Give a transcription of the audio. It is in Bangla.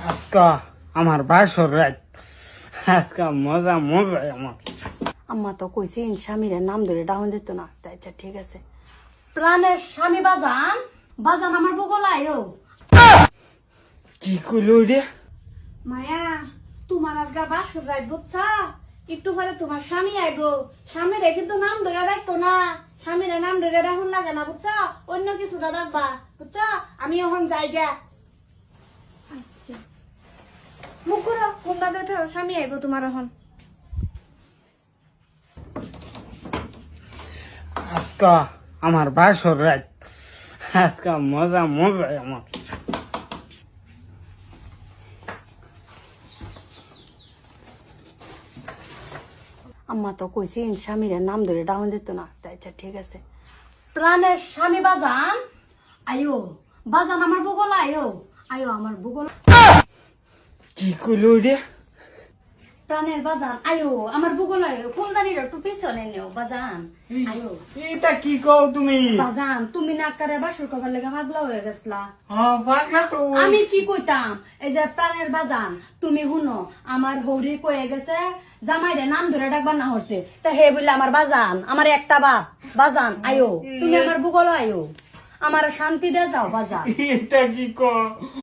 আজকা আমার বাসর রাত আজকা মজা মজা আমার। আম্মা তো কইছি স্বামীর নাম ধরে ডাউন দিত না, তাই আচ্ছা ঠিক আছে। প্রাণের স্বামী বাজান, বাজান আমার বগল আয়ো। কি কইল রে? মায়া তোমার আজকে বাসুর রাত বুঝছা, একটু পরে তোমার স্বামী আইব। স্বামীরে কিন্তু নাম ধরে রাখতো না, স্বামীরে নাম ধরে রাখুন লাগে না বুঝছা, অন্য কিছু দা রাখবা বুঝছা। আমি এখন যাই গা। আচ্ছা মুখ করো, কোনটা দেখো স্বামী আইব তোমার এখন। আজকা আমার বাসর রাত আজকা মজা মজা আমার। আম্মা তো কইছি স্বামীর নাম ধরে ডাউন দিত না, তাই আচ্ছা ঠিক আছে। প্রাণের স্বামী বাজান আয়ো, বাজান আমার বগল আয়ো, আয়ো আমার বগল। কি কইল রে? প্রাণের বাজান আয়ো, আমার বগল আয়ো, ফুলদানির একটু পিছনে নেও বাজান আয়ো। এটা কি কও তুমি? বাজান তুমি না করে বাসর কবার লেগে পাগলা হয়ে গেছলা। হ্যাঁ পাগলা তো। আমি কি কইতাম, এই যে প্রাণের বাজান তুমি শুনো, আমার হৌরি কয়ে গেছে জামাইরে নাম ধরে ডাকবার না হচ্ছে, তা হে বললে আমার বাজান, আমার একটা বাপ বাজান আয়ো, তুমি আমার বুগল আয়ো, আমার শান্তি দে যাও বাজান। এটা কি কও?